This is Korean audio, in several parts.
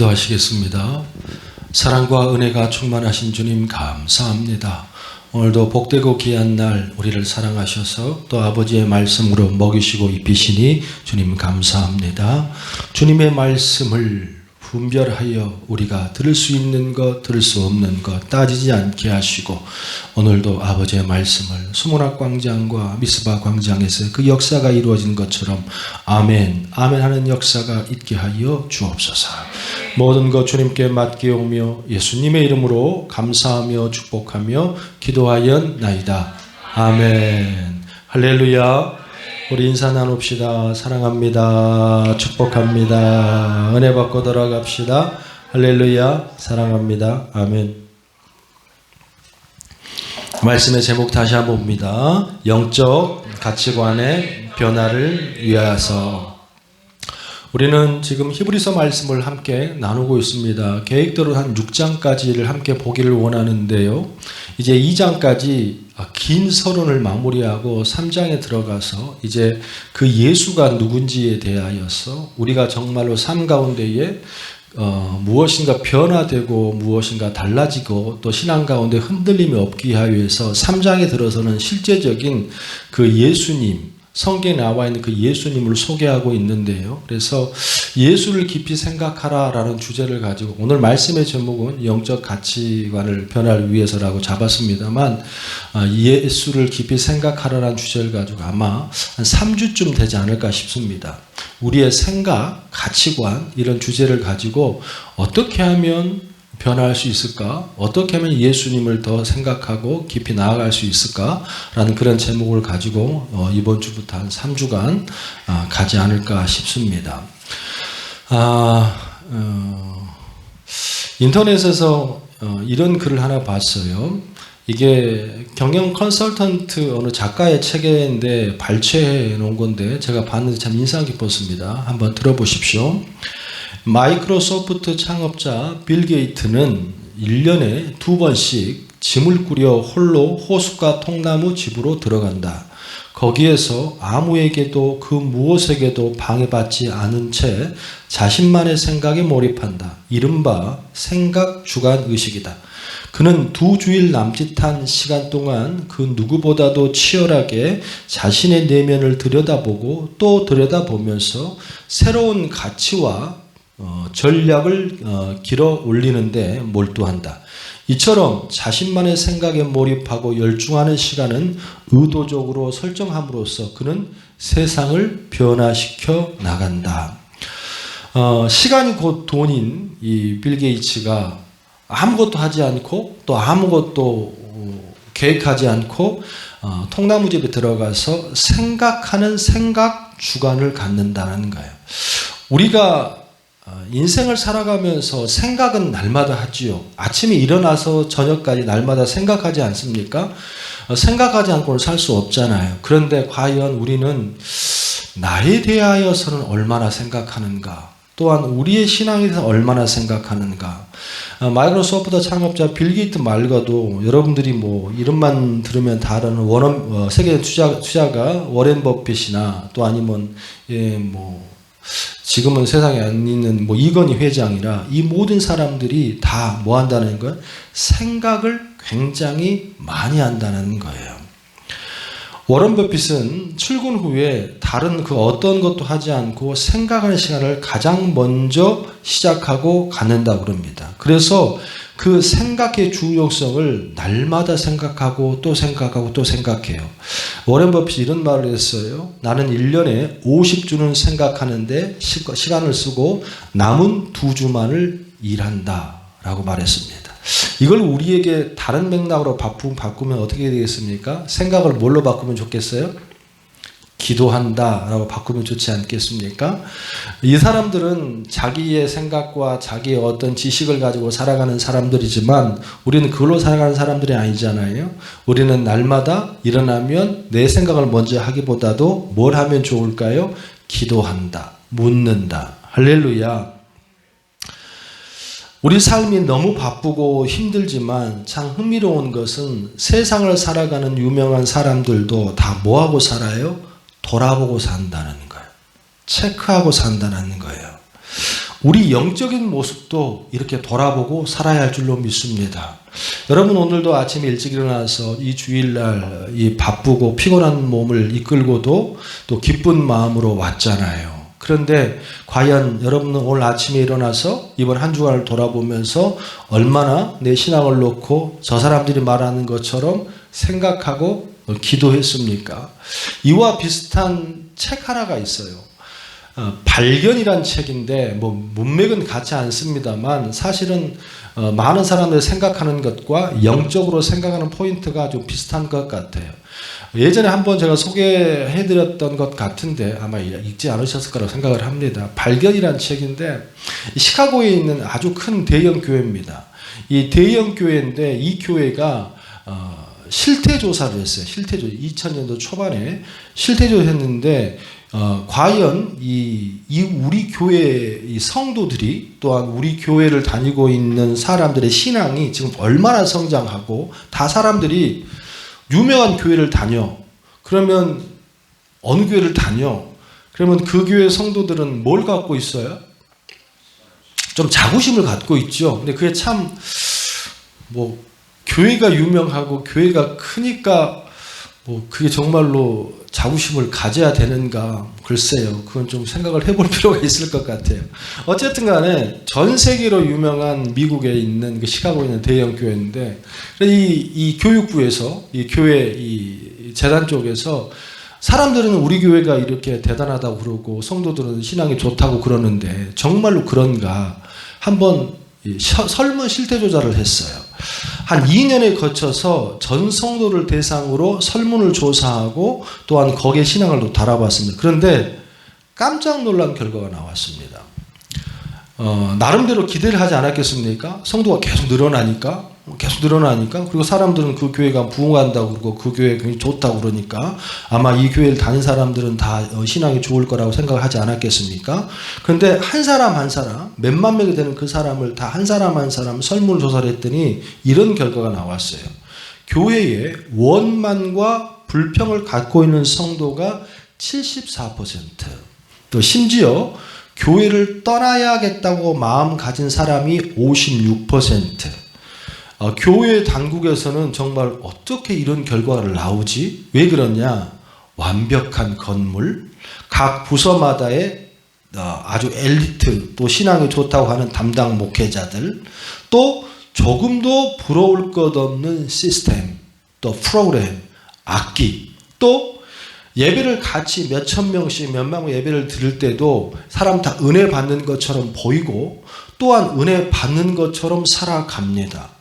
기도하시겠습니다. 사랑과 은혜가 충만하신 주님 감사합니다. 오늘도 복되고 귀한 날 우리를 사랑하셔서 또 아버지의 말씀으로 먹이시고 입히시니 주님 감사합니다. 주님의 말씀을 분별하여 우리가 들을 수 있는 것, 들을 수 없는 것 따지지 않게 하시고 오늘도 아버지의 말씀을 수문학 광장과 미스바 광장에서 그 역사가 이루어진 것처럼 아멘, 아멘 하는 역사가 있게 하여 주옵소서. 모든 것 주님께 맡기오며 예수님의 이름으로 감사하며 축복하며 기도하였나이다. 아멘. 할렐루야. 우리 인사 나눕시다. 사랑합니다. 축복합니다. 은혜 받고 돌아갑시다. 할렐루야. 사랑합니다. 아멘. 말씀의 제목 다시 한번 봅니다. 영적 가치관의 변화를 위하여서. 우리는 지금 히브리서 말씀을 함께 나누고 있습니다. 계획대로 한 6장까지를 함께 보기를 원하는데요. 이제 2장까지 긴 서론을 마무리하고 3장에 들어가서 이제 그 예수가 누군지에 대하여서 우리가 정말로 삶 가운데에 무엇인가 변화되고 무엇인가 달라지고 또 신앙 가운데 흔들림이 없기 위해서 3장에 들어서는 실제적인 그 예수님, 성경에 나와 있는 그 예수님을 소개하고 있는데요. 그래서 예수를 깊이 생각하라라는 주제를 가지고 오늘 말씀의 제목은 영적 가치관을 변화를 위해서라고 잡았습니다만 예수를 깊이 생각하라라는 주제를 가지고 아마 한 3주쯤 되지 않을까 싶습니다. 우리의 생각, 가치관 이런 주제를 가지고 어떻게 하면 변화할 수 있을까? 어떻게 하면 예수님을 더 생각하고 깊이 나아갈 수 있을까? 라는 그런 제목을 가지고 이번 주부터 한 3주간 가지 않을까 싶습니다. 인터넷에서 이런 글을 하나 봤어요. 이게 경영 컨설턴트 어느 작가의 책인데 발췌해 놓은 건데 제가 봤는데 참 인상 깊었습니다. 한번 들어보십시오. 마이크로소프트 창업자 빌 게이츠는 1년에 2번씩 짐을 꾸려 홀로 호숫가 통나무 집으로 들어간다. 거기에서 아무에게도 그 무엇에게도 방해받지 않은 채 자신만의 생각에 몰입한다. 이른바 생각 주관 의식이다. 그는 2주일 남짓한 시간 동안 그 누구보다도 치열하게 자신의 내면을 들여다보고 또 들여다보면서 새로운 가치와 전략을 길어 올리는데 몰두한다. 이처럼 자신만의 생각에 몰입하고 열중하는 시간은 의도적으로 설정함으로써 그는 세상을 변화시켜 나간다. 시간이 곧 돈인 이 빌 게이츠가 아무것도 하지 않고 또 아무것도 계획하지 않고 통나무집에 들어가서 생각하는 생각 주관을 갖는다는 거예요. 우리가 인생을 살아가면서 생각은 날마다 하지요. 아침에 일어나서 저녁까지 날마다 생각하지 않습니까? 생각하지 않고는 살 수 없잖아요. 그런데 과연 우리는 나에 대하여서는 얼마나 생각하는가? 또한 우리의 신앙에 대해서 얼마나 생각하는가? 마이크로소프트 창업자 빌 게이츠 말고도 여러분들이 뭐 이름만 들으면 다 아는 세계 투자가 워렌 버핏이나 또 아니면 지금은 세상에 안 있는 이건희 회장이라 이 모든 사람들이 다 뭐 한다는 건 생각을 굉장히 많이 한다는 거예요. 워런 버핏은 출근 후에 다른 그 어떤 것도 하지 않고 생각하는 시간을 가장 먼저 시작하고 갖는다고 그럽니다. 그래서 그 생각의 중요성을 날마다 생각하고 또 생각하고 또 생각해요. 워런 버핏이 이런 말을 했어요. 나는 1년에 50주는 생각하는데 시간을 쓰고 남은 2주만을 일한다 라고 말했습니다. 이걸 우리에게 다른 맥락으로 바꾸면 어떻게 되겠습니까? 생각을 뭘로 바꾸면 좋겠어요? 기도한다 라고 바꾸면 좋지 않겠습니까? 이 사람들은 자기의 생각과 자기의 어떤 지식을 가지고 살아가는 사람들이지만 우리는 그걸로 살아가는 사람들이 아니잖아요. 우리는 날마다 일어나면 내 생각을 먼저 하기보다도 뭘 하면 좋을까요? 기도한다, 묻는다. 할렐루야. 우리 삶이 너무 바쁘고 힘들지만 참 흥미로운 것은 세상을 살아가는 유명한 사람들도 다 뭐하고 살아요? 돌아보고 산다는 거예요. 체크하고 산다는 거예요. 우리 영적인 모습도 이렇게 돌아보고 살아야 할 줄로 믿습니다. 여러분 오늘도 아침에 일찍 일어나서 이 주일날 이 바쁘고 피곤한 몸을 이끌고도 또 기쁜 마음으로 왔잖아요. 그런데 과연 여러분은 오늘 아침에 일어나서 이번 한 주간을 돌아보면서 얼마나 내 신앙을 놓고 저 사람들이 말하는 것처럼 생각하고 기도했습니까? 이와 비슷한 책 하나가 있어요. 발견이란 책인데 뭐 문맥은 같지 않습니다만 사실은 많은 사람들이 생각하는 것과 영적으로 생각하는 포인트가 좀 비슷한 것 같아요. 예전에 한번 제가 소개해드렸던 것 같은데 아마 읽지 않으셨을 거라고 생각을 합니다. 발견이란 책인데 시카고에 있는 아주 큰 대형 교회입니다. 이 대형 교회인데 이 교회가 실태 조사를 했어요. 실태 조사 2000년도 초반에 실태 조사를 했는데 과연 이 우리 교회 이 성도들이 또한 우리 교회를 다니고 있는 사람들의 신앙이 지금 얼마나 성장하고 다 사람들이 유명한 교회를 다녀. 그러면 어느 교회를 다녀? 그러면 그 교회 성도들은 뭘 갖고 있어요? 좀 자부심을 갖고 있죠. 근데 그게 참 뭐 교회가 유명하고 교회가 크니까 뭐 그게 정말로 자부심을 가져야 되는가 글쎄요. 그건 좀 생각을 해볼 필요가 있을 것 같아요. 어쨌든 간에 전 세계로 유명한 미국에 있는 그 시카고에 있는 대형 교회인데 이 교육부에서 이 교회 이 재단 쪽에서 사람들은 우리 교회가 이렇게 대단하다고 그러고 성도들은 신앙이 좋다고 그러는데 정말로 그런가 한번 설문 실태 조사를 했어요. 한 2년에 거쳐서 전 성도를 대상으로 설문을 조사하고 또한 거기에 신앙을 달아봤습니다. 그런데 깜짝 놀란 결과가 나왔습니다. 나름대로 기대를 하지 않았겠습니까? 성도가 계속 늘어나니까 그리고 사람들은 그 교회가 부흥한다고 그러고 그 교회 굉장히 좋다고 그러니까 아마 이 교회를 다닌 사람들은 다 신앙이 좋을 거라고 생각을 하지 않았겠습니까? 그런데 한 사람 한 사람 몇만 명이 되는 그 사람을 다 한 사람 한 사람 설문을 조사를 했더니 이런 결과가 나왔어요. 교회에 원만과 불평을 갖고 있는 성도가 74%, 또 심지어 교회를 떠나야겠다고 마음 가진 사람이 56%. 교회 당국에서는 정말 어떻게 이런 결과를 나오지? 왜 그러냐? 완벽한 건물, 각 부서마다의 아주 엘리트, 또 신앙이 좋다고 하는 담당 목회자들, 또 조금도 부러울 것 없는 시스템, 또 프로그램, 악기, 또 예배를 같이 몇천 명씩 몇만 명 예배를 드릴 때도 사람 다 은혜 받는 것처럼 보이고 또한 은혜 받는 것처럼 살아갑니다.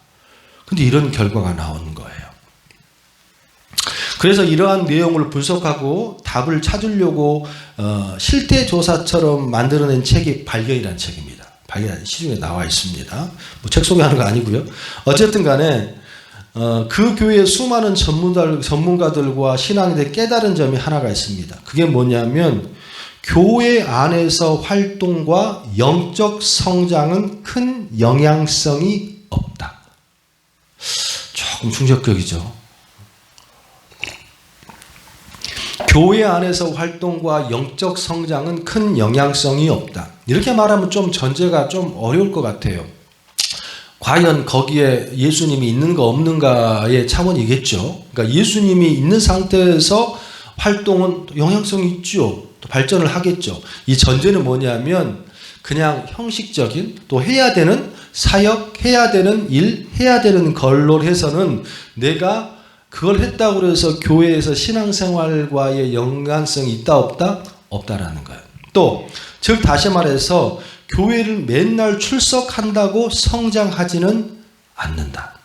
근데 이런 결과가 나오는 거예요. 그래서 이러한 내용을 분석하고 답을 찾으려고 실태 조사처럼 만들어낸 책이 발견이라는 책입니다. 발견 시중에 나와 있습니다. 뭐 책 소개하는 거 아니고요. 어쨌든 간에 그 교회의 수많은 전문가들과 신앙인들의 깨달은 점이 하나가 있습니다. 그게 뭐냐면 교회 안에서 활동과 영적 성장은 큰 영향성이 없다. 조금 충격적이죠. 교회 안에서 활동과 영적 성장은 큰 영향성이 없다. 이렇게 말하면 좀 전제가 좀 어려울 것 같아요. 과연 거기에 예수님이 있는가 없는가의 차원이겠죠. 그러니까 예수님이 있는 상태에서 활동은 영향성이 있죠. 또 발전을 하겠죠. 이 전제는 뭐냐면 그냥 형식적인 또 해야 되는 사역, 해야 되는 일, 해야 되는 걸로 해서는 내가 그걸 했다고 해서 교회에서 신앙생활과의 연관성이 있다 없다? 없다라는 거예요. 또 즉 다시 말해서 교회를 맨날 출석한다고 성장하지는 않는다.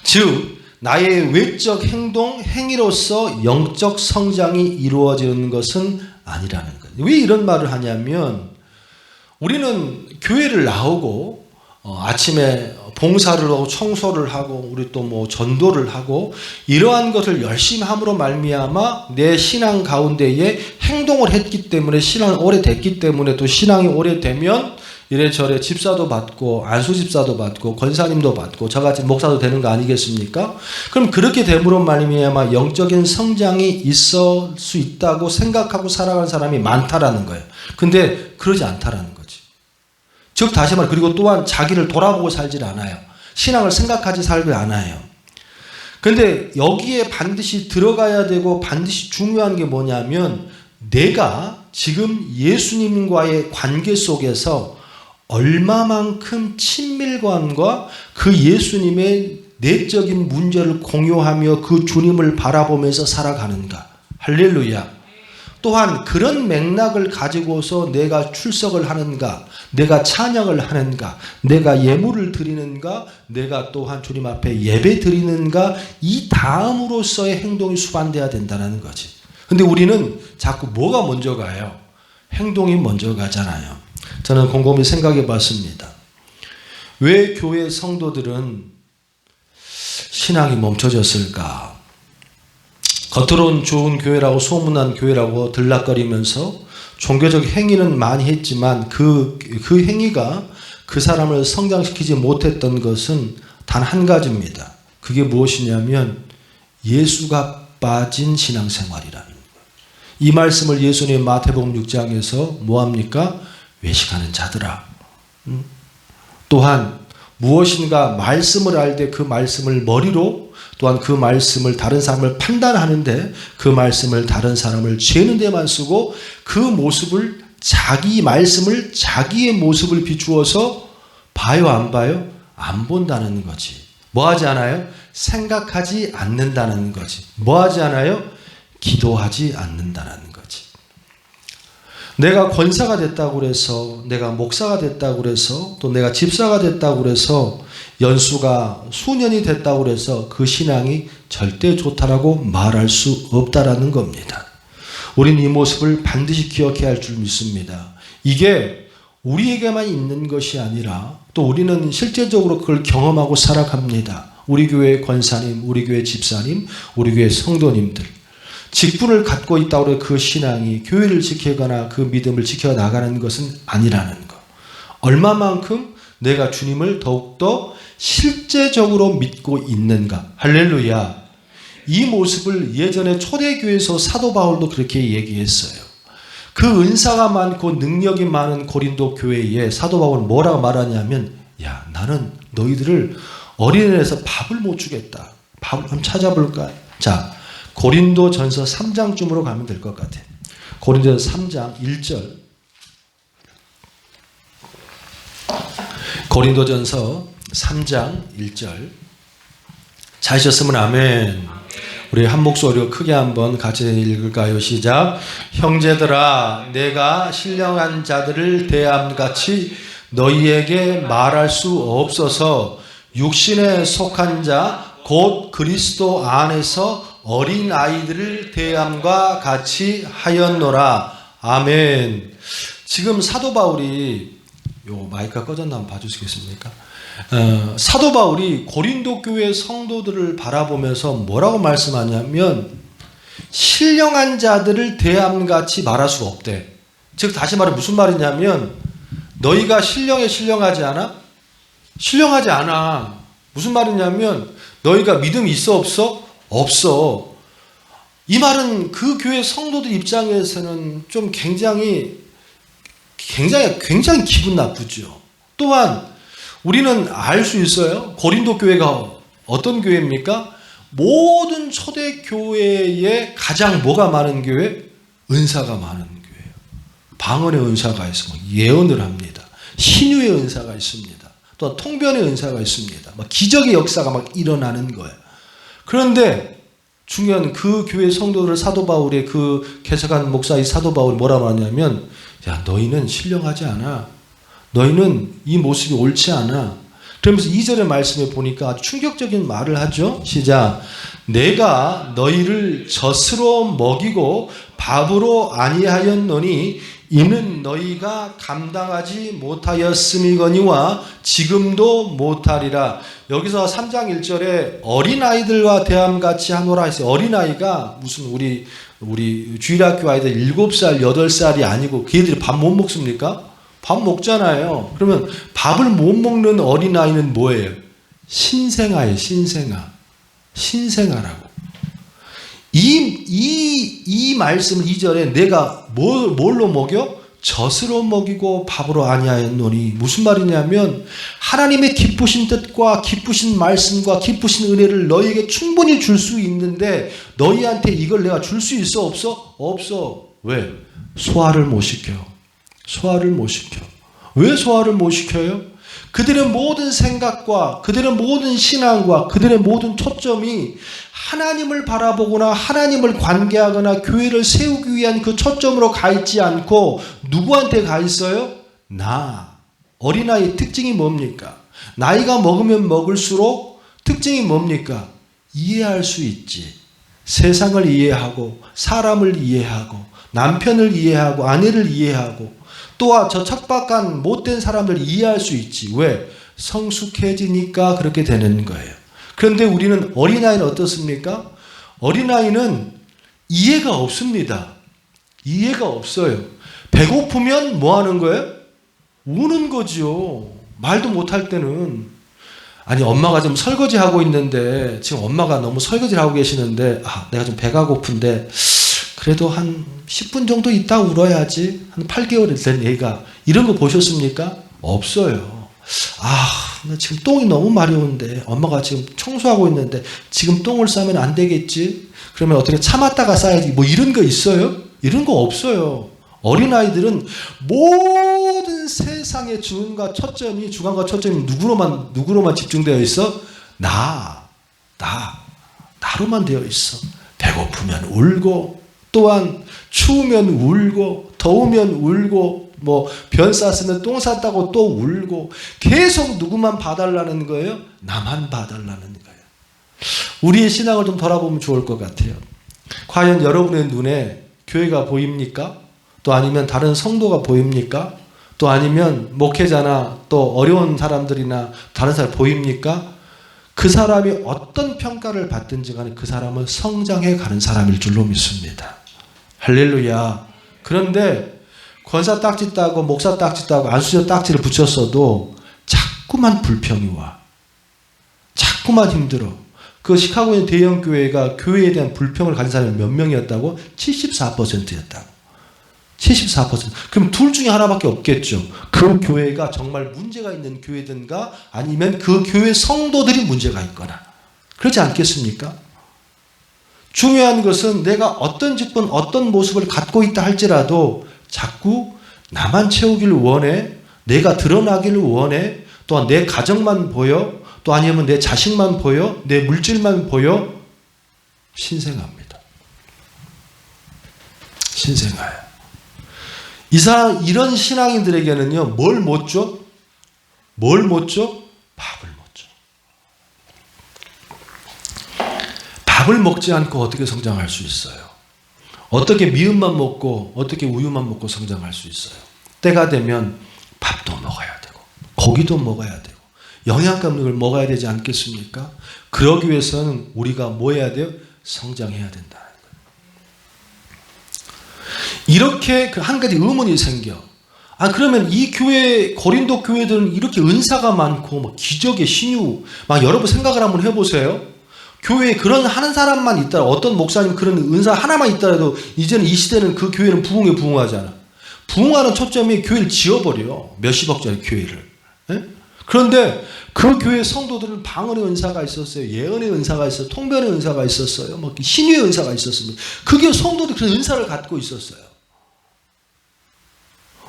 즉 나의 외적 행동, 행위로서 영적 성장이 이루어지는 것은 아니라는 거예요. 왜 이런 말을 하냐면 우리는 교회를 나오고 아침에 봉사를 하고 청소를 하고 우리 또 뭐 전도를 하고 이러한 것을 열심히 함으로 말미암아 내 신앙 가운데에 행동을 했기 때문에 신앙이 오래됐기 때문에 또 신앙이 오래되면 이래저래 집사도 받고 안수집사도 받고 권사님도 받고 저같이 목사도 되는 거 아니겠습니까? 그럼 그렇게 됨으로 말미암아 영적인 성장이 있을 수 있다고 생각하고 살아가는 사람이 많다라는 거예요. 근데 그러지 않다라는 거지. 즉 다시 말해 그리고 또한 자기를 돌아보고 살질 않아요. 신앙을 생각하지 살지 않아요. 그런데 여기에 반드시 들어가야 되고 반드시 중요한 게 뭐냐면 내가 지금 예수님과의 관계 속에서 얼마만큼 친밀감과 그 예수님의 내적인 문제를 공유하며 그 주님을 바라보면서 살아가는가. 할렐루야. 또한 그런 맥락을 가지고서 내가 출석을 하는가, 내가 찬양을 하는가, 내가 예물을 드리는가, 내가 또한 주님 앞에 예배 드리는가, 이 다음으로서의 행동이 수반돼야 된다는 거지. 근데 우리는 자꾸 뭐가 먼저 가요? 행동이 먼저 가잖아요. 저는 곰곰이 생각해 봤습니다. 왜 교회 성도들은 신앙이 멈춰졌을까? 겉으로는 좋은 교회라고 소문난 교회라고 들락거리면서 종교적 행위는 많이 했지만 그 행위가 그 사람을 성장시키지 못했던 것은 단 한 가지입니다. 그게 무엇이냐면 예수가 빠진 신앙생활이라는 거예요. 이 말씀을 예수님 마태복음 6장에서 뭐합니까? 외식하는 자들아. 또한 무엇인가 말씀을 알 때 그 말씀을 머리로 또한 그 말씀을 다른 사람을 판단하는데 그 말씀을 다른 사람을 죄는 데만 쓰고 그 모습을 자기 말씀을 자기의 모습을 비추어서 봐요 안 봐요? 안 본다는 거지. 뭐 하지 않아요? 생각하지 않는다는 거지. 뭐 하지 않아요? 기도하지 않는다는 거지. 내가 권사가 됐다고 그래서 내가 목사가 됐다고 그래서 또 내가 집사가 됐다고 그래서 연수가 수년이 됐다고 그래서 그 신앙이 절대 좋다라고 말할 수 없다라는 겁니다. 우리는 이 모습을 반드시 기억해야 할 줄 믿습니다. 이게 우리에게만 있는 것이 아니라 또 우리는 실제적으로 그걸 경험하고 살아갑니다. 우리 교회 권사님, 우리 교회 집사님, 우리 교회 성도님들 직분을 갖고 있다고 해서 그 신앙이 교회를 지키거나 그 믿음을 지켜나가는 것은 아니라는 것. 얼마만큼 내가 주님을 더욱더 실제적으로 믿고 있는가. 할렐루야. 이 모습을 예전에 초대교회에서 사도 바울도 그렇게 얘기했어요. 그 은사가 많고 능력이 많은 고린도 교회에 사도 바울은 뭐라고 말하냐면 야 나는 너희들을 어린애에서 밥을 못 주겠다. 밥을 한번 찾아볼까? 자 고린도전서 3장쯤으로 가면 될 것 같아요. 고린도전서 3장 1절. 고린도전서 3장 1절. 찾으셨으면 아멘. 우리 한 목소리로 크게 한번 같이 읽을까요? 시작. 형제들아 내가 신령한 자들을 대함같이 너희에게 말할 수 없어서 육신에 속한 자 곧 그리스도 안에서 어린 아이들을 대함과 같이 하였노라. 아멘. 지금 사도 바울이 요 마이크가 꺼졌나 한번 봐주시겠습니까? 사도 바울이 고린도 교회 성도들을 바라보면서 뭐라고 말씀하냐면 신령한 자들을 대함같이 말할 수가 없대. 즉 다시 말해 무슨 말이냐면 너희가 신령하지 않아? 신령하지 않아. 무슨 말이냐면 너희가 믿음이 있어 없어? 없어. 이 말은 그 교회 성도들 입장에서는 좀 굉장히 기분 나쁘죠. 또한 우리는 알 수 있어요. 고린도 교회가 어떤 교회입니까? 모든 초대 교회에 가장 뭐가 많은 교회? 은사가 많은 교회예요. 방언의 은사가 있고 예언을 합니다. 신유의 은사가 있습니다. 또 통변의 은사가 있습니다. 막 기적의 역사가 막 일어나는 거예요. 그런데 중요한 그 교회 성도들 사도 바울의 그 개석한 목사의 사도 바울이 뭐라고 하냐면 야 너희는 신령하지 않아. 너희는 이 모습이 옳지 않아. 그러면서 2절의 말씀에 보니까 아주 충격적인 말을 하죠. 시작. 내가 너희를 젖으로 먹이고 밥으로 아니하였노니 이는 너희가 감당하지 못하였음이거니와 지금도 못하리라. 여기서 3장 1절에 어린아이들과 대함같이 하노라 했어요. 어린아이가 무슨 우리 주일학교 아이들 7살, 8살이 아니고 그 애들이 밥 못 먹습니까? 밥 먹잖아요. 그러면 밥을 못 먹는 어린아이는 뭐예요? 신생아예요. 신생아라고. 이 말씀을 2절에 내가 뭘로 먹여? 젖으로 먹이고 밥으로 아니하였노니. 무슨 말이냐면 하나님의 기쁘신 뜻과 기쁘신 말씀과 기쁘신 은혜를 너희에게 충분히 줄 수 있는데 너희한테 이걸 내가 줄 수 있어? 없어? 없어. 왜? 소화를 못 시켜. 소화를 못 시켜. 왜 소화를 못 시켜요? 그들의 모든 생각과 그들의 모든 신앙과 그들의 모든 초점이 하나님을 바라보거나 하나님을 관계하거나 교회를 세우기 위한 그 초점으로 가 있지 않고 누구한테 가 있어요? 나. 어린아이의 특징이 뭡니까? 나이가 먹으면 먹을수록 특징이 뭡니까? 이해할 수 있지. 세상을 이해하고 사람을 이해하고 남편을 이해하고 아내를 이해하고 또한 저 척박한 못된 사람들 이해할 수 있지. 왜? 성숙해지니까 그렇게 되는 거예요. 그런데 우리는 어린아이는 어떻습니까? 어린아이는 이해가 없습니다. 이해가 없어요. 배고프면 뭐 하는 거예요? 우는 거죠. 말도 못할 때는. 아니 엄마가 좀 설거지하고 있는데 지금 엄마가 너무 설거지를 하고 계시는데 내가 좀 배가 고픈데 그래도 한 10분 정도 있다 울어야지. 한 8개월 된 애가. 이런 거 보셨습니까? 없어요. 나 지금 똥이 너무 마려운데 엄마가 지금 청소하고 있는데 지금 똥을 싸면 안 되겠지? 그러면 어떻게 참았다가 싸야지. 뭐 이런 거 있어요? 이런 거 없어요. 어린아이들은 모든 세상의 주관과 초점이 누구로만 집중되어 있어? 나로만 되어 있어. 배고프면 울고 또한 추우면 울고 더우면 울고 뭐 변 쌌으면 똥 쌌다고 또 울고 계속 누구만 봐달라는 거예요? 나만 봐달라는 거예요. 우리의 신앙을 좀 돌아보면 좋을 것 같아요. 과연 여러분의 눈에 교회가 보입니까? 또 아니면 다른 성도가 보입니까? 또 아니면 목회자나 또 어려운 사람들이나 다른 사람 보입니까? 그 사람이 어떤 평가를 받든지 간에 그 사람은 성장해 가는 사람일 줄로 믿습니다. 할렐루야. 그런데 권사 딱지 따고 목사 딱지 따고 안수저 딱지를 붙였어도 자꾸만 불평이 와. 자꾸만 힘들어. 그 시카고의 대형 교회가 교회에 대한 불평을 가진 사람이 몇 명이었다고? 74%였다고. 74%. 그럼 둘 중에 하나밖에 없겠죠. 그 교회가 정말 문제가 있는 교회든가 아니면 그 교회 성도들이 문제가 있거나. 그렇지 않겠습니까? 중요한 것은 내가 어떤 직분, 어떤 모습을 갖고 있다 할지라도 자꾸 나만 채우기를 원해, 내가 드러나기를 원해, 또한 내 가정만 보여, 또 아니면 내 자식만 보여, 내 물질만 보여, 신생아입니다. 신생아예요. 이런 신앙인들에게는요, 뭘 못 줘? 뭘 못 줘? 밥을 못 줘. 밥을 먹지 않고 어떻게 성장할 수 있어요? 어떻게 미음만 먹고 어떻게 우유만 먹고 성장할 수 있어요? 때가 되면 밥도 먹어야 되고 고기도 먹어야 되고 영양감을 먹어야 되지 않겠습니까? 그러기 위해서는 우리가 뭐 해야 돼요? 성장해야 된다는 거예요. 이렇게 한 가지 의문이 생겨. 그러면 이 교회, 고린도 교회들은 이렇게 은사가 많고 막 기적의 신유, 막 여러분 생각을 한번 해보세요. 교회에 그런 하는 사람만 있더라. 어떤 목사님 그런 은사 하나만 있더라도 이제는 이 시대는 그 교회는 부흥에 부흥하잖아. 부흥하는 초점이 교회를 지어버려. 몇십억짜리 교회를. 네? 그런데 그 교회 성도들은 방언의 은사가 있었어요. 예언의 은사가 있었어요. 통변의 은사가 있었어요. 막 신유의 은사가 있었습니다. 그게 성도들이 그런 은사를 갖고 있었어요.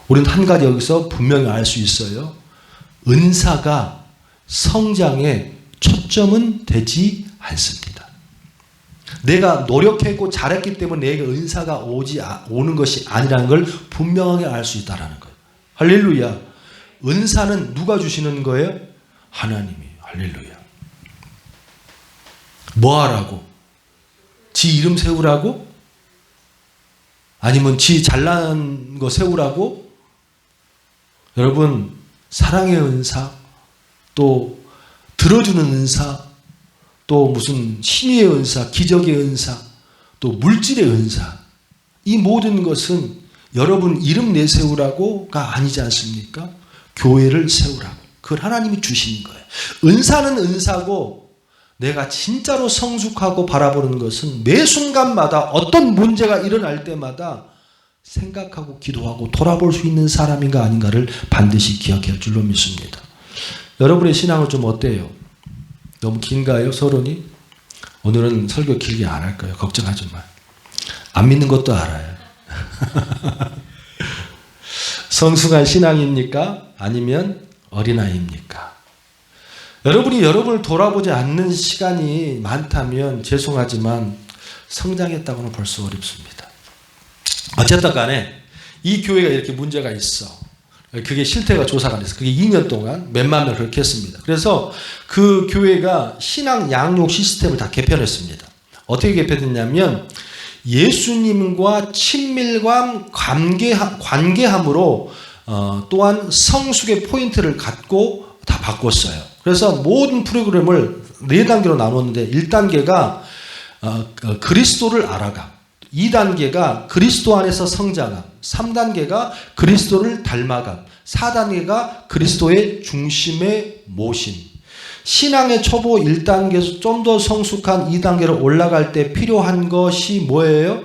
우리는 한 가지 여기서 분명히 알 수 있어요. 은사가 성장의 초점은 되지 않습니다. 내가 노력했고 잘했기 때문에 내게 은사가 오는 것이 아니라는 걸 분명하게 알 수 있다는 거예요. 할렐루야. 은사는 누가 주시는 거예요? 하나님이. 할렐루야. 뭐 하라고? 지 이름 세우라고? 아니면 지 잘난 거 세우라고? 여러분, 사랑의 은사, 또 들어주는 은사, 또 무슨 신의의 은사, 기적의 은사, 또 물질의 은사, 이 모든 것은 여러분 이름 내세우라고가 아니지 않습니까? 교회를 세우라고. 그걸 하나님이 주신 거예요. 은사는 은사고 내가 진짜로 성숙하고 바라보는 것은 매 순간마다 어떤 문제가 일어날 때마다 생각하고 기도하고 돌아볼 수 있는 사람인가 아닌가를 반드시 기억해야 할 줄로 믿습니다. 여러분의 신앙은 좀 어때요? 너무 긴가요? 서론이? 오늘은 설교 길게 안 할 거예요. 걱정하지 마. 안 믿는 것도 알아요. 성숙한 신앙입니까? 아니면 어린아이입니까? 여러분이 여러분을 돌아보지 않는 시간이 많다면 죄송하지만 성장했다고는 볼 수 어렵습니다. 어쨌든 간에 이 교회가 이렇게 문제가 있어. 그게 실태가 조사가 됐어. 그게 2년 동안 몇만 명 그렇게 했습니다. 그래서 그 교회가 신앙 양육 시스템을 다 개편했습니다. 어떻게 개편했냐면 예수님과 친밀감 관계함으로 또한 성숙의 포인트를 갖고 다 바꿨어요. 그래서 모든 프로그램을 4단계로 나눴는데 1단계가 그리스도를 알아가, 2단계가 그리스도 안에서 성장함, 3단계가 그리스도를 닮아감, 4단계가 그리스도의 중심에 모심. 신앙의 초보 1단계에서 좀 더 성숙한 2단계로 올라갈 때 필요한 것이 뭐예요?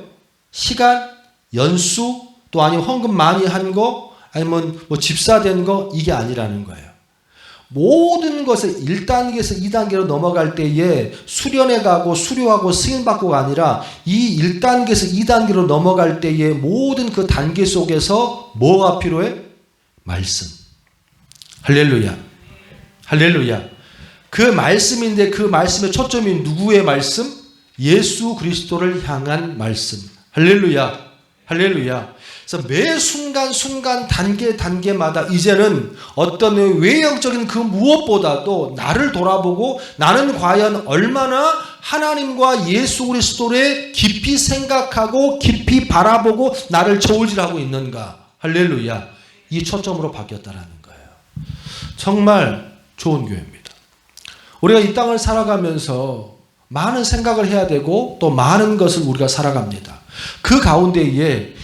시간, 연수, 또 아니면 헌금 많이 한 거, 아니면 뭐 집사된 거, 이게 아니라는 거예요. 모든 것을 1단계에서 2단계로 넘어갈 때에 수련회 가고 수료하고 승인받고가 아니라 이 1단계에서 2단계로 넘어갈 때에 모든 그 단계 속에서 뭐가 필요해? 말씀. 할렐루야. 할렐루야. 그 말씀인데 그 말씀의 초점이 누구의 말씀? 예수 그리스도를 향한 말씀. 할렐루야. 할렐루야. 그래서 매 순간 단계마다 이제는 어떤 외형적인 그 무엇보다도 나를 돌아보고 나는 과연 얼마나 하나님과 예수 그리스도를 깊이 생각하고 깊이 바라보고 나를 저울질하고 있는가. 할렐루야. 이 초점으로 바뀌었다라는 거예요. 정말 좋은 교회입니다. 우리가 이 땅을 살아가면서 많은 생각을 해야 되고 또 많은 것을 우리가 살아갑니다. 그 가운데에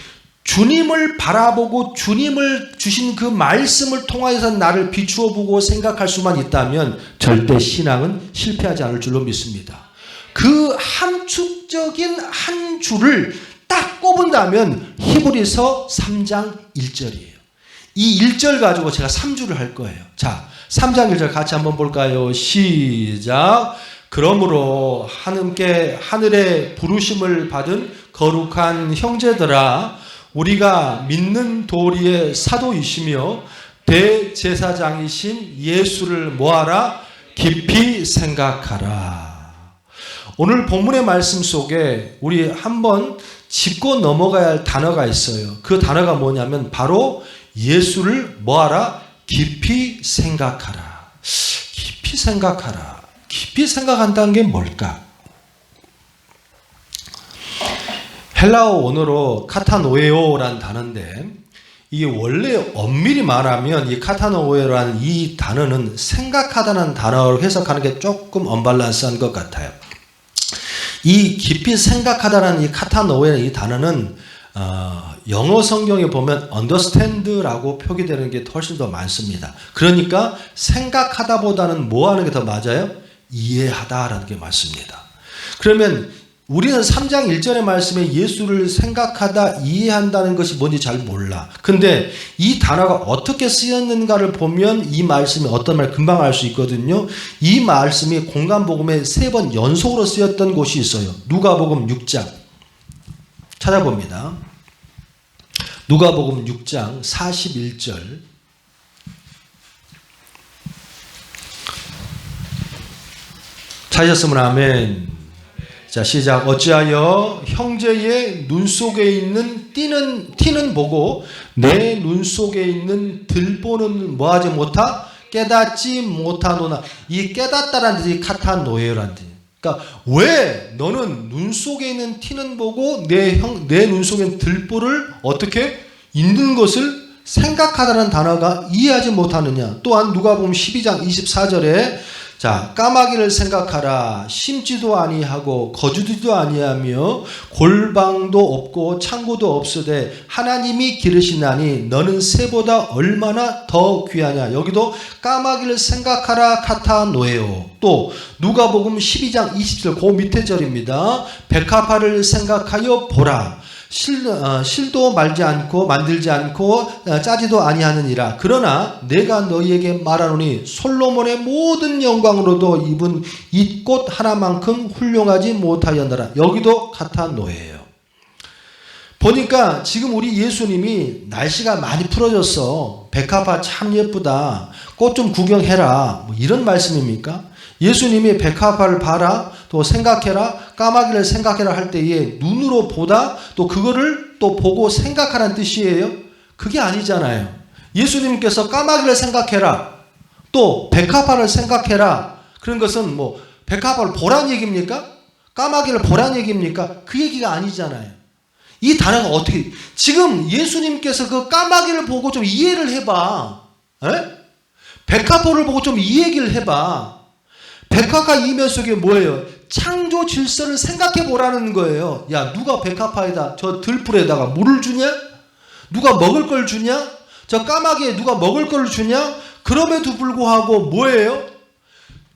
주님을 바라보고 주님을 주신 그 말씀을 통하여서 나를 비추어 보고 생각할 수만 있다면 절대 신앙은 실패하지 않을 줄로 믿습니다. 그 함축적인 한 줄을 딱 꼽은다면 히브리서 3장 1절이에요. 이 1절 가지고 제가 3주를 할 거예요. 자, 3장 1절 같이 한번 볼까요? 시작. 그러므로 하나님께 하늘의 부르심을 받은 거룩한 형제들아, 우리가 믿는 도리의 사도이시며 대제사장이신 예수를 뭐하라? 깊이 생각하라. 오늘 본문의 말씀 속에 우리 한번 짚고 넘어가야 할 단어가 있어요. 그 단어가 뭐냐면 바로 예수를 뭐하라? 깊이 생각하라. 깊이 생각하라. 깊이 생각한다는 게 뭘까? 헬라어 원어로 카타노에오라는 단어인데 이게 원래 엄밀히 말하면 이 카타노에오라는 이 단어는 생각하다는 단어로 해석하는 게 조금 언밸런스한 것 같아요. 이 깊이 생각하다라는 이 카타노에라는 이 단어는 영어 성경에 보면 understand라고 표기되는 게 훨씬 더 많습니다. 그러니까 생각하다보다는 뭐 하는 게 더 맞아요? 이해하다라는 게 맞습니다. 그러면 우리는 3장 1절의 말씀에 예수를 생각하다, 이해한다는 것이 뭔지 잘 몰라. 근데 이 단어가 어떻게 쓰였는가를 보면 이 말씀이 어떤 말 금방 알 수 있거든요. 이 말씀이 공간복음에 3번 연속으로 쓰였던 곳이 있어요. 누가복음 6장 찾아봅니다. 누가복음 6장 41절. 찾으셨으면 아멘. 자, 시작. 어찌하여 형제의 눈 속에 있는 티는 보고 내 눈 속에 있는 들보는 뭐하지 못하? 깨닫지 못하노나. 이 깨닫다라는 뜻이 카타노에라는 뜻이에요. 그러니까 왜 너는 눈 속에 있는 티는 보고 내 눈 속에 있는 들보를 어떻게 있는 것을 생각하다는 단어가 이해하지 못하느냐. 또한 누가복음 12장 24절에 자, 까마귀를 생각하라. 심지도 아니하고 거두지도 아니하며 골방도 없고 창고도 없으되 하나님이 기르시나니 너는 새보다 얼마나 더 귀하냐. 여기도 까마귀를 생각하라 카타노에오. 또 누가복음 12장 20절 그 밑에 절입니다. 백합화를 생각하여 보라. 실도 말지 않고 만들지 않고 짜지도 아니하느니라. 그러나 내가 너희에게 말하노니 솔로몬의 모든 영광으로도 입은 이 꽃 하나만큼 훌륭하지 못하였느라. 여기도 같은 노예예요. 보니까 지금 우리 예수님이 날씨가 많이 풀어졌어. 백합화 참 예쁘다. 꽃 좀 구경해라. 뭐 이런 말씀입니까? 예수님이 백합화를 봐라. 또 생각해라. 까마귀를 생각해라 할 때에 눈으로 보다 또 그거를 또 보고 생각하라는 뜻이에요? 그게 아니잖아요. 예수님께서 까마귀를 생각해라. 또 백합화를 생각해라. 그런 것은 뭐 백합화를 보란 얘기입니까? 까마귀를 보란 얘기입니까? 그 얘기가 아니잖아요. 이 단어가 어떻게, 지금 예수님께서 그 까마귀를 보고 좀 이해를 해봐. 백합화를 보고 좀 이 얘기를 해봐. 백합화 이면 속에 뭐예요? 창조 질서를 생각해 보라는 거예요. 야, 누가 백합화에다 저 들풀에다가 물을 주냐? 누가 먹을 걸 주냐? 저 까마귀에 누가 먹을 걸 주냐? 그럼에도 불구하고 뭐예요?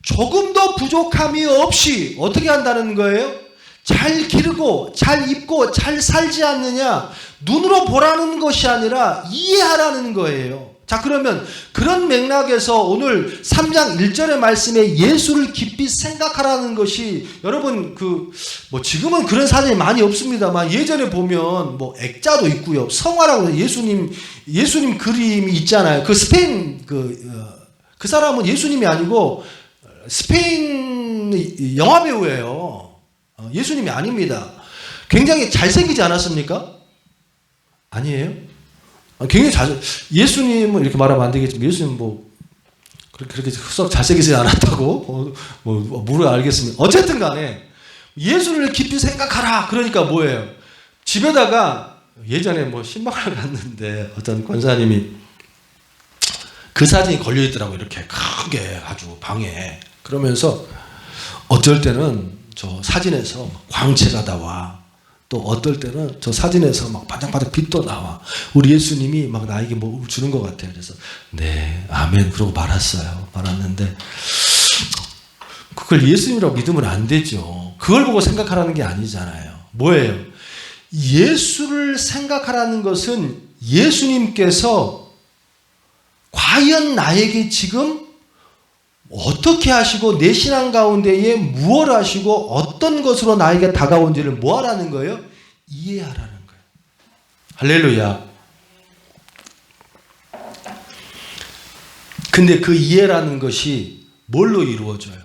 조금 더 부족함이 없이 어떻게 한다는 거예요? 잘 기르고 잘 입고 잘 살지 않느냐? 눈으로 보라는 것이 아니라 이해하라는 거예요. 자, 그러면 그런 맥락에서 오늘 3장 1절의 말씀에 예수를 깊이 생각하라는 것이, 여러분 뭐 지금은 그런 사진이 많이 없습니다만 예전에 보면 뭐 액자도 있고요. 성화라고 예수님 그림이 있잖아요. 그 스페인 그 사람은 예수님이 아니고 스페인 영화 배우예요. 예수님이 아닙니다. 굉장히 잘생기지 않았습니까? 아니에요? 굉장히 예수님은 이렇게 말하면 안 되겠지만 예수님 뭐 그렇게 썩 잘생기지 않았다고 뭐를 알겠습니다. 어쨌든 간에 예수를 깊이 생각하라. 그러니까 뭐예요? 집에다가 예전에 뭐 신방을 갔는데 어떤 권사님이 그 사진이 걸려있더라고요. 이렇게 크게 아주 방에. 그러면서 어쩔 때는 저 사진에서 광채가 나와. 또 어떨 때는 저 사진에서 막 반짝반짝 빛도 나와. 우리 예수님이 막 나에게 뭐 주는 것 같아요. 그래서 네, 아멘. 그러고 말았는데 그걸 예수님이라고 믿으면 안 되죠. 그걸 보고 생각하라는 게 아니잖아요. 뭐예요? 예수를 생각하라는 것은 예수님께서 과연 나에게 지금 어떻게 하시고 내 신앙 가운데에 무엇을 하시고 어떤 것으로 나에게 다가온지를 뭐 하라는 거예요? 이해하라는 거예요. 할렐루야. 근데 그 이해라는 것이 뭘로 이루어져요?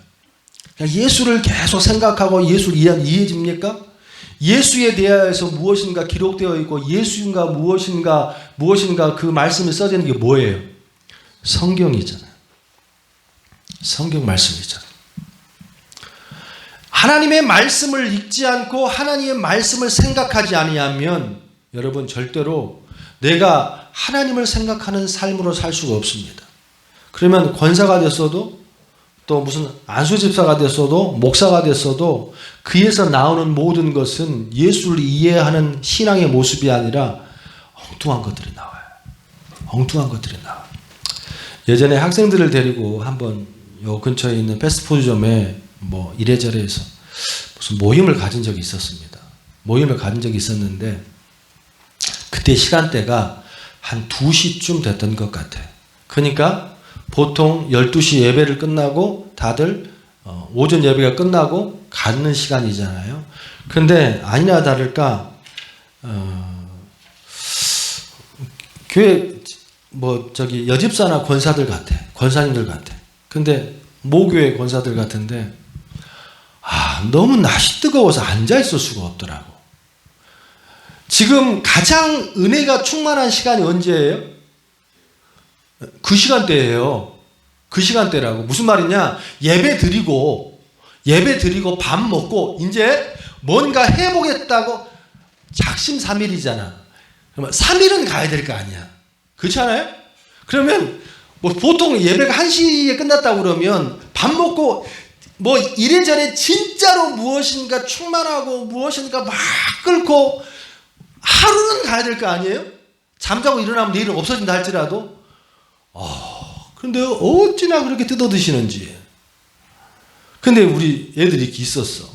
그냥 예수를 계속 생각하고 예수를 이해집니까? 예수에 대하여서 무엇인가 기록되어 있고 예수인가 무엇인가 그 말씀이 써져 있는 게 뭐예요? 성경이잖아요. 성경 말씀이잖아요. 하나님의 말씀을 읽지 않고 하나님의 말씀을 생각하지 아니하면 여러분 절대로 내가 하나님을 생각하는 삶으로 살 수가 없습니다. 그러면 권사가 됐어도 또 무슨 안수집사가 됐어도 목사가 됐어도 그에서 나오는 모든 것은 예수를 이해하는 신앙의 모습이 아니라 엉뚱한 것들이 나와요. 엉뚱한 것들이 나와요. 예전에 학생들을 데리고 한번 요 근처에 있는 패스트푸드점에 뭐 이래저래 해서 무슨 모임을 가진 적이 있었습니다. 모임을 가진 적이 있었는데 그때 시간대가 한 2시쯤 됐던 것 같아요. 그러니까 보통 12시 예배를 끝나고 다들 오전 예배가 끝나고 가는 시간이잖아요. 그런데 아니나 다를까 교회 뭐 저기 여집사나 권사들 같아. 권사님들 같아. 근데 모교회 권사들 같은데 너무 날씨 뜨거워서 앉아있을 수가 없더라고. 지금 가장 은혜가 충만한 시간이 언제예요? 그 시간대예요. 그 시간대라고. 무슨 말이냐? 예배 드리고 밥 먹고 이제 뭔가 해보겠다고 작심삼일이잖아. 그러면 3일은 가야 될 거 아니야. 그렇지 않아요? 그러면 뭐 보통 예배가 1시에 끝났다고 그러면 밥 먹고 뭐 이래저래 진짜로 무엇인가 충만하고 무엇인가 막 끓고 하루는 가야 될 거 아니에요? 잠자고 일어나면 내일은 없어진다 할지라도 근데 어찌나 그렇게 뜯어 드시는지. 근데 우리 애들이 있었어.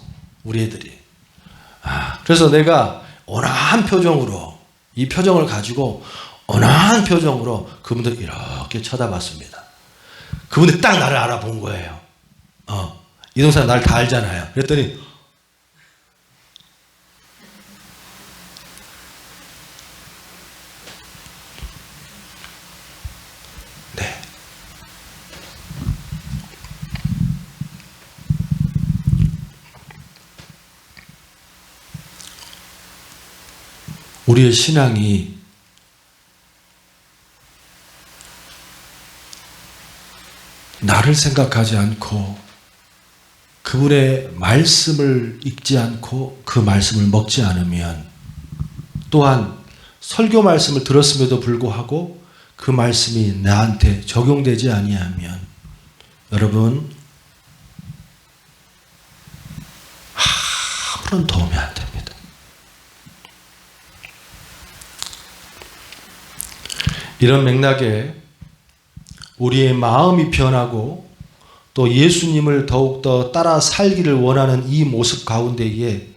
우리 애들이. 그래서 내가 온화한 표정으로, 이 표정을 가지고 온화한 표정으로 그분들 이렇게 쳐다봤습니다. 그분들이 딱 나를 알아본 거예요. 이 동생 나를 다 알잖아요. 그랬더니 네. 우리의 신앙이 나를 생각하지 않고 그분의 말씀을 읽지 않고 그 말씀을 먹지 않으면, 또한 설교 말씀을 들었음에도 불구하고 그 말씀이 나한테 적용되지 아니하면, 여러분 아무런 도움이 안 됩니다. 이런 맥락에 우리의 마음이 변하고 또 예수님을 더욱더 따라 살기를 원하는 이 모습 가운데에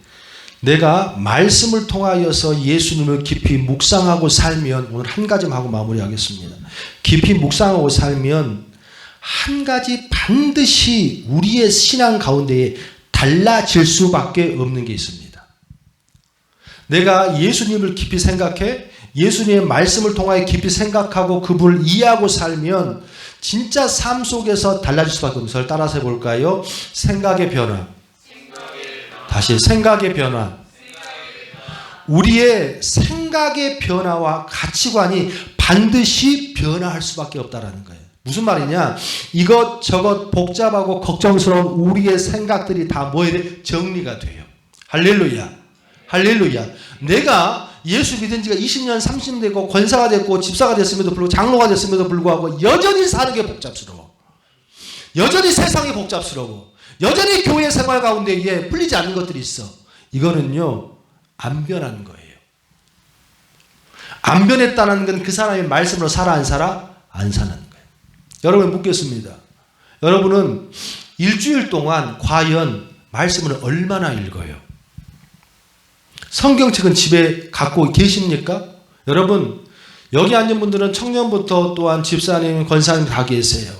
내가 말씀을 통하여서 예수님을 깊이 묵상하고 살면, 오늘 한 가지만 하고 마무리하겠습니다. 깊이 묵상하고 살면 한 가지 반드시 우리의 신앙 가운데에 달라질 수밖에 없는 게 있습니다. 내가 예수님을 깊이 생각해 예수님의 말씀을 통하여 깊이 생각하고 그분을 이해하고 살면 진짜 삶 속에서 달라질 수밖에 없습니다. 저를 따라서 해볼까요? 생각의 변화. 다시 생각의 변화. 우리의 생각의 변화와 가치관이 반드시 변화할 수밖에 없다는 거예요. 무슨 말이냐? 이것저것 복잡하고 걱정스러운 우리의 생각들이 다 뭐에 대해 정리가 돼요. 할렐루야. 할렐루야. 내가 예수 믿은 지가 20년, 30년 되고 권사가 됐고 집사가 됐음에도 불구하고 장로가 됐음에도 불구하고 여전히 사는 게 복잡스러워. 여전히 세상이 복잡스러워. 여전히 교회 생활 가운데에 풀리지 않는 것들이 있어. 이거는요, 안 변한 거예요. 안 변했다는 건 그 사람의 말씀으로 살아 안 살아? 안 사는 거예요. 여러분 묻겠습니다. 여러분은 일주일 동안 과연 말씀을 얼마나 읽어요? 성경책은 집에 갖고 계십니까? 여러분, 여기 앉은 분들은 청년부터 또한 집사님, 권사님 다 계세요.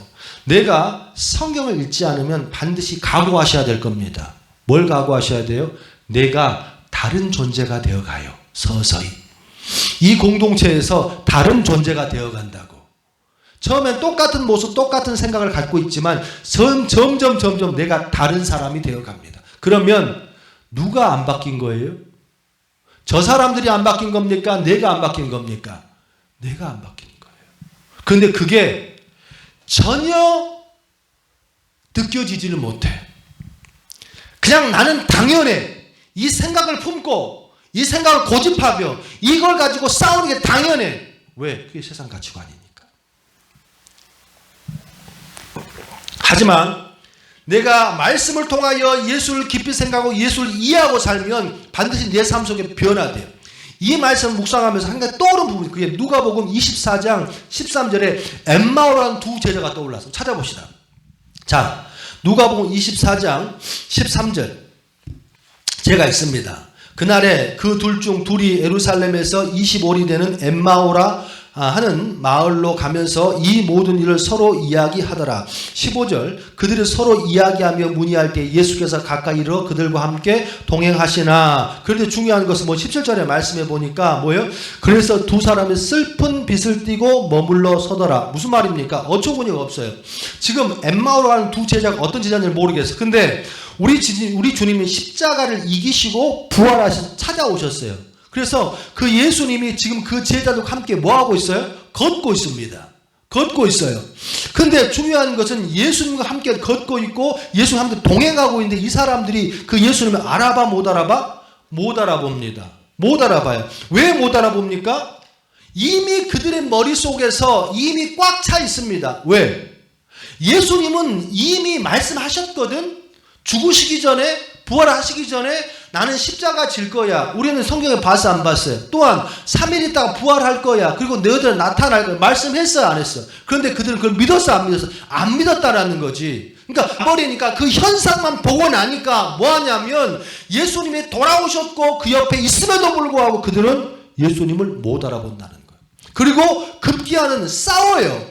내가 성경을 읽지 않으면 반드시 각오하셔야 될 겁니다. 뭘 각오하셔야 돼요? 내가 다른 존재가 되어가요. 서서히. 이 공동체에서 다른 존재가 되어간다고. 처음엔 똑같은 모습, 똑같은 생각을 갖고 있지만 점점 내가 다른 사람이 되어갑니다. 그러면 누가 안 바뀐 거예요? 저 사람들이 안 바뀐 겁니까? 내가 안 바뀐 겁니까? 내가 안 바뀐 거예요. 그런데 그게 전혀 느껴지지를 못해. 그냥 나는 당연해. 이 생각을 품고 이 생각을 고집하며 이걸 가지고 싸우는 게 당연해. 왜? 그게 세상 가치관이니까. 하지만 내가 말씀을 통하여 예수를 깊이 생각하고 예수를 이해하고 살면 반드시 내 삶 속에 변화돼요. 이 말씀을 묵상하면서 한 가지 떠오른 부분이, 그게 누가복음 24장 13절에 엠마오라는 두 제자가 떠올라서 찾아봅시다. 자, 누가복음 24장 13절 제가 읽습니다. 그날에 그 둘 중 둘이 예루살렘에서 25리 되는 엠마오라 하는 마을로 가면서 이 모든 일을 서로 이야기하더라. 15절 그들이 서로 이야기하며 문의할 때 예수께서 가까이 이르러 그들과 함께 동행하시나. 그런데 중요한 것은 17절에 말씀해 보니까 뭐예요? 그래서 두 사람이 슬픈 빛을 띠고 머물러 서더라. 무슨 말입니까? 어처구니가 없어요. 지금 엠마오로 하는 두 제자가 어떤 제자인지 모르겠어요. 근데 우리 주님이 십자가를 이기시고 부활하셔서 찾아오셨어요. 그래서 그 예수님이 지금 그 제자들과 함께 뭐하고 있어요? 걷고 있습니다. 걷고 있어요. 근데 중요한 것은 예수님과 함께 걷고 있고 예수님과 함께 동행하고 있는데 이 사람들이 그 예수님을 알아봐 못 알아봐? 못 알아봅니다. 못 알아봐요. 왜 못 알아봅니까? 이미 그들의 머릿속에서 이미 꽉 차 있습니다. 왜? 예수님은 이미 말씀하셨거든. 죽으시기 전에, 부활하시기 전에 나는 십자가 질 거야. 우리는 성경에 봤어 안 봤어요? 또한 3일 있다가 부활할 거야. 그리고 너희들은 나타날 거야. 말씀했어요 안 했어? 그런데 그들은 그걸 믿었어 안 믿었어? 안 믿었다라는 거지. 그러니까 버리니까 그 현상만 보고 나니까 뭐 하냐면 예수님이 돌아오셨고 그 옆에 있음에도 불구하고 그들은 예수님을 못 알아본다는 거예요. 그리고 급기야는 싸워요.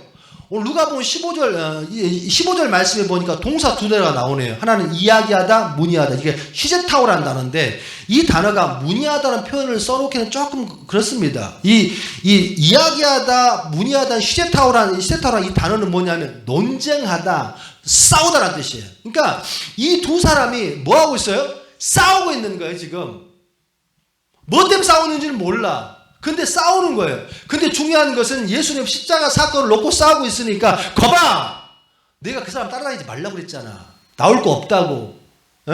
오늘 누가복음 15절 말씀에 보니까 동사 두 대가 나오네요. 하나는 이야기하다, 문의하다. 이게 히제타오라는 단어인데 이 단어가 문의하다는 표현을 써놓기는 조금 그렇습니다. 이 이야기하다, 문의하다, 히제타오라는 이 단어는 뭐냐면 논쟁하다, 싸우다라는 뜻이에요. 그러니까 이 두 사람이 뭐 하고 있어요? 싸우고 있는 거예요 지금. 뭐 때문에 싸우는지는 몰라. 근데 싸우는 거예요. 근데 중요한 것은 예수님 십자가 사건을 놓고 싸우고 있으니까 거봐! 내가 그 사람 따라다니지 말라고 그랬잖아. 나올 거 없다고. 에?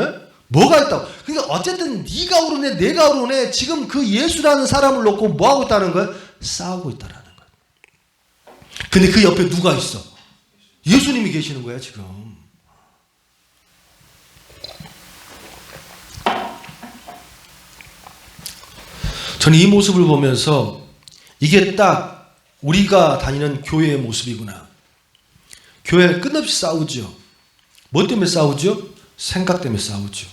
뭐가 있다고. 그러니까 어쨌든 네가 오르네 내가 오르네 지금 그 예수라는 사람을 놓고 뭐 하고 있다는 거예요? 싸우고 있다라는 거예요. 근데 그 옆에 누가 있어? 예수님이 계시는 거야 지금. 저는 이 모습을 보면서 이게 딱 우리가 다니는 교회의 모습이구나. 교회는 끝없이 싸우죠. 뭐 때문에 싸우죠? 생각 때문에 싸우죠.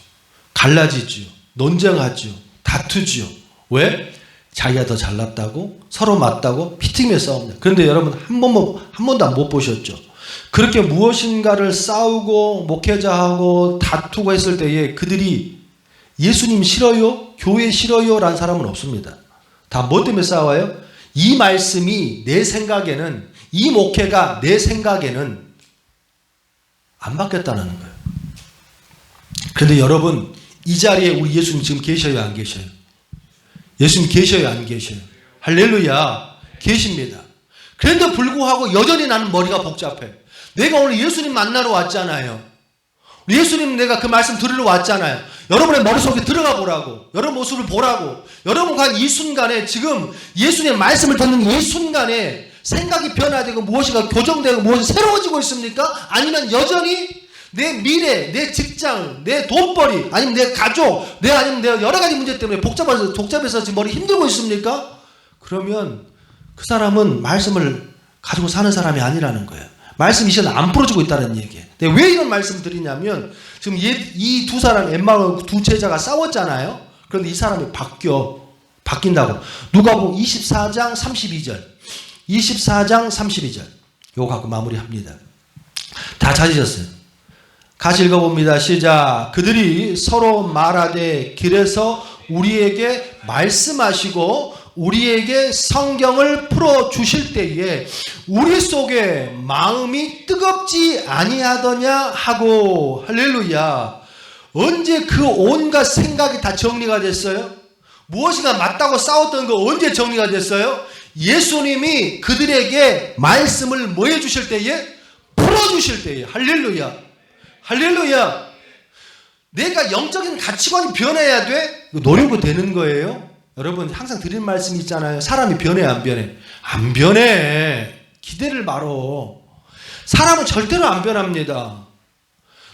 갈라지죠. 논쟁하죠. 다투죠. 왜? 자기가 더 잘났다고 서로 맞다고 피팅에 싸웁니다. 그런데 여러분 한 번도 못 보셨죠? 그렇게 무엇인가를 싸우고 목회자하고 다투고 했을 때에 그들이 예수님 싫어요? 교회 싫어요? 라는 사람은 없습니다. 다 뭐 때문에 싸워요? 이 말씀이 내 생각에는 이 목회가 내 생각에는 안 바뀌었다는 거예요. 그런데 여러분 이 자리에 우리 예수님 지금 계셔요? 안 계셔요? 예수님 계셔요? 안 계셔요? 할렐루야 계십니다. 그런데 불구하고 여전히 나는 머리가 복잡해. 내가 오늘 예수님 만나러 왔잖아요. 예수님 내가 그 말씀 들으러 왔잖아요. 여러분의 머릿속에 들어가 보라고. 여러분 모습을 보라고. 여러분과 이 순간에 지금 예수님의 말씀을 듣는 이 순간에 생각이 변화되고 무엇인가 교정되고 무엇이 새로워지고 있습니까? 아니면 여전히 내 미래, 내 직장, 내 돈벌이, 아니면 내 가족, 아니면 내 여러 가지 문제 때문에 복잡해서 지금 머리 힘들고 있습니까? 그러면 그 사람은 말씀을 가지고 사는 사람이 아니라는 거예요. 말씀이 이제는 안 풀어지고 있다는 얘기예요. 왜 이런 말씀을 드리냐면 지금 이 두 사람 엠마오 두 제자가 싸웠잖아요. 그런데 이 사람이 바뀐다고. 누가복음 24장 32절. 24장 32절. 요거 갖고 마무리합니다. 다 찾으셨어요. 같이 읽어봅니다. 시작. 그들이 서로 말하되 길에서 우리에게 말씀하시고 우리에게 성경을 풀어주실 때에 우리 속에 마음이 뜨겁지 아니하더냐 하고. 할렐루야. 언제 그 온갖 생각이 다 정리가 됐어요? 무엇인가 맞다고 싸웠던 거 언제 정리가 됐어요? 예수님이 그들에게 말씀을 뭐 해주실 때에? 풀어주실 때에. 할렐루야. 할렐루야. 내가 영적인 가치관이 변해야 돼? 노력도 되는 거예요. 여러분 항상 드리는 말씀이 있잖아요. 사람이 변해 안 변해? 안 변해. 기대를 말어. 사람은 절대로 안 변합니다.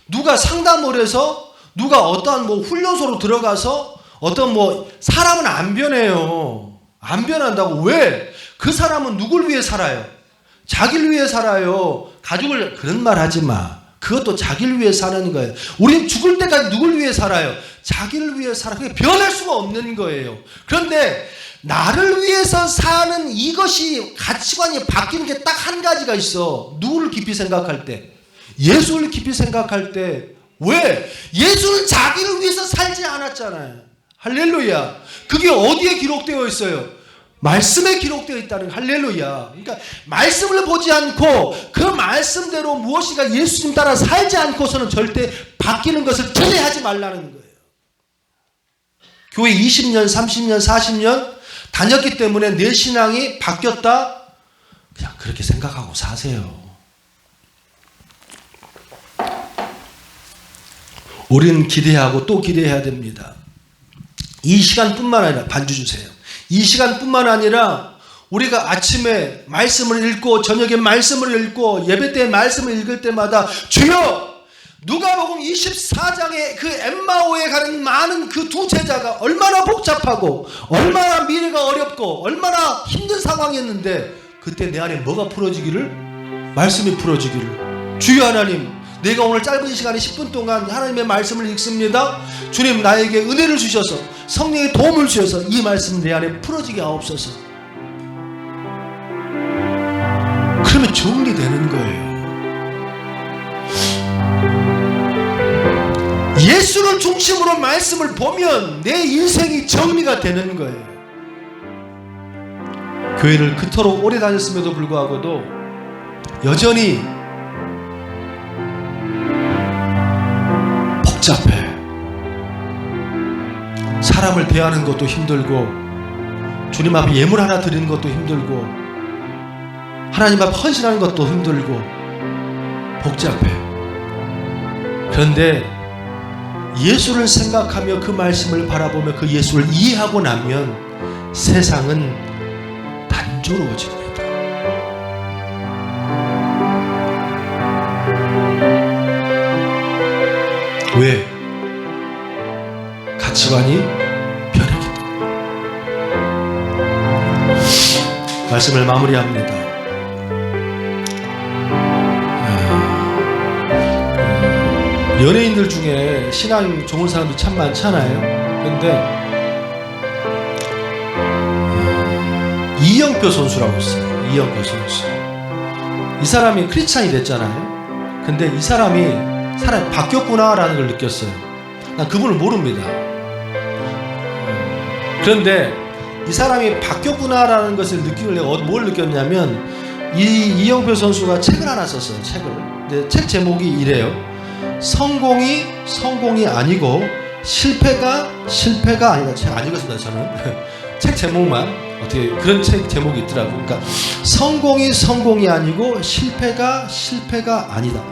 누가 상담을 해서 누가 어떠한 훈련소로 들어가서 사람은 안 변해요. 안 변한다고. 왜? 그 사람은 누굴 위해 살아요? 자기를 위해 살아요. 가족을. 그런 말 하지 마. 그것도 자기를 위해 사는 거예요. 우린 죽을 때까지 누굴 위해 살아요? 자기를 위해 살아요. 그게 변할 수가 없는 거예요. 그런데 나를 위해서 사는 이것이 가치관이 바뀌는 게 딱 한 가지가 있어. 누구를 깊이 생각할 때? 예수를 깊이 생각할 때. 왜? 예수는 자기를 위해서 살지 않았잖아요. 할렐루야. 그게 어디에 기록되어 있어요? 말씀에 기록되어 있다는. 할렐루야. 그러니까 말씀을 보지 않고 그 말씀대로 무엇인가 예수님 따라 살지 않고서는 절대 바뀌는 것을 기대하지 말라는 거예요. 교회 20년, 30년, 40년 다녔기 때문에 내 신앙이 바뀌었다? 그냥 그렇게 생각하고 사세요. 우리는 기대하고 또 기대해야 됩니다. 이 시간뿐만 아니라 반주 주세요. 이 시간뿐만 아니라 우리가 아침에 말씀을 읽고 저녁에 말씀을 읽고 예배 때 말씀을 읽을 때마다 주여 누가복음 24장에 그 엠마오에 가는 많은 그 두 제자가 얼마나 복잡하고 얼마나 미래가 어렵고 얼마나 힘든 상황이었는데 그때 내 안에 뭐가 풀어지기를? 말씀이 풀어지기를. 주여 하나님, 내가 오늘 짧은 시간에 10분 동안 하나님의 말씀을 읽습니다. 주님, 나에게 은혜를 주셔서 성령의 도움을 주셔서 이 말씀 내 안에 풀어지게 하옵소서. 그러면 정리되는 거예요. 예수를 중심으로 말씀을 보면 내 인생이 정리가 되는 거예요. 교회를 그토록 오래 다녔음에도 불구하고도 여전히 복잡해. 사람을 대하는 것도 힘들고 주님 앞에 예물 하나 드리는 것도 힘들고 하나님 앞에 헌신하는 것도 힘들고 복잡해. 그런데 예수를 생각하며 그 말씀을 바라보며 그 예수를 이해하고 나면 세상은 단조로워집니다. 왜? 가치관이 변했기 때문에. 말씀을 마무리합니다. 연예인들 중에 신앙이 좋은 사람이 참 많잖아요. 그런데 이영표 선수라고 있어요. 이영표 선수. 이 사람이 크리스찬이 됐잖아요. 근데 이 사람이 바뀌었구나라는 걸 느꼈어요. 난 그분을 모릅니다. 그런데 이 사람이 바뀌었구나라는 것을 느끼는 내가 뭘 느꼈냐면 이영표 선수가 책을 하나 썼어요. 책을. 근데 책 제목이 이래요. 성공이 아니고 실패가 아니다. 책 안 읽었습니다. 저는 책 제목만 어떻게 그런 책 제목이 있더라고요. 그러니까 성공이 아니고 실패가 아니다.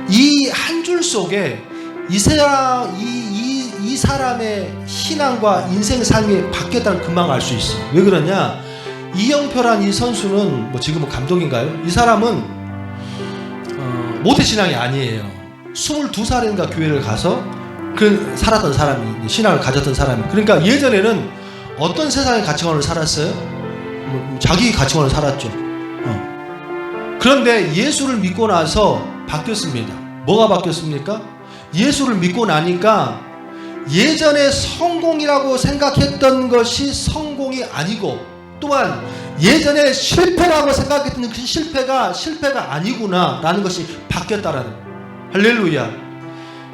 이 한 줄 속에 이 사람의 신앙과 인생 삶이 바뀌었다는 금방 알 수 있어. 왜 그러냐? 이영표란 이 선수는 지금은 감독인가요? 이 사람은 모태신앙이 아니에요. 22살인가 교회를 가서 살았던 사람이, 신앙을 가졌던 사람이. 그러니까 예전에는 어떤 세상의 가치관을 살았어요? 자기 가치관을 살았죠. 그런데 예수를 믿고 나서 바뀌었습니다. 뭐가 바뀌었습니까? 예수를 믿고 나니까 예전에 성공이라고 생각했던 것이 성공이 아니고, 또한 예전에 실패라고 생각했던 그 실패가 아니구나 라는 것이 바뀌었다라는 거예요. 할렐루야.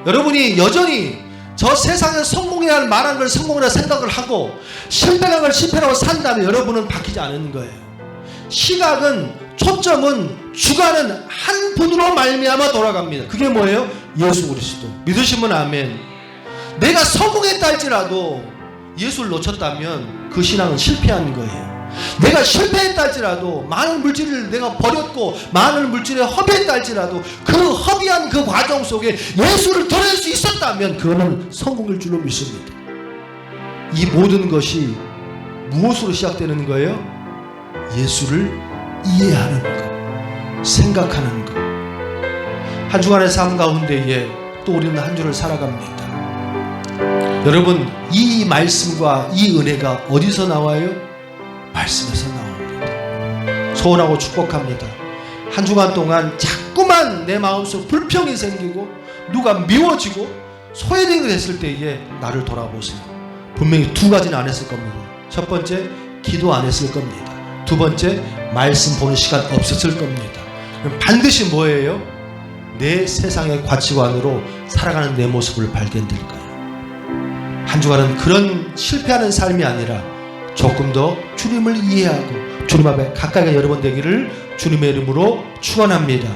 여러분이 여전히 저 세상에 성공이라는 말한 걸 성공이라고 생각을 하고 실패라는 걸 실패라고 산다면 여러분은 바뀌지 않는 거예요. 시각은, 초점은, 주관은 한 분으로 말미암아 돌아갑니다. 그게 뭐예요? 예수 그리스도. 믿으시면 아멘. 내가 성공했다 할지라도 예수를 놓쳤다면 그 신앙은 실패한 거예요. 내가 실패했다 할지라도 많은 물질을 내가 버렸고 많은 물질에 허비했다 할지라도 그 허비한 그 과정 속에 예수를 드릴 수 있었다면 그거는 성공일 줄로 믿습니다. 이 모든 것이 무엇으로 시작되는 거예요? 예수를 이해하는 것, 생각하는 것. 한 주간의 삶 가운데에 또 우리는 한 주를 살아갑니다. 여러분, 이 말씀과 이 은혜가 어디서 나와요? 말씀에서 나옵니다. 소원하고 축복합니다. 한 주간 동안 자꾸만 내 마음속 불평이 생기고 누가 미워지고 소외되게 됐을 때에 나를 돌아보세요. 분명히 두 가지는 안 했을 겁니다. 첫 번째, 기도 안 했을 겁니다. 두 번째, 말씀 보는 시간 없었을 겁니다. 그럼 반드시 뭐예요? 내 세상의 가치관으로 살아가는 내 모습을 발견될 거예요. 한 주간은 그런 실패하는 삶이 아니라 조금 더 주님을 이해하고 주님 앞에 가까이 간 여러분 되기를 주님의 이름으로 축원합니다.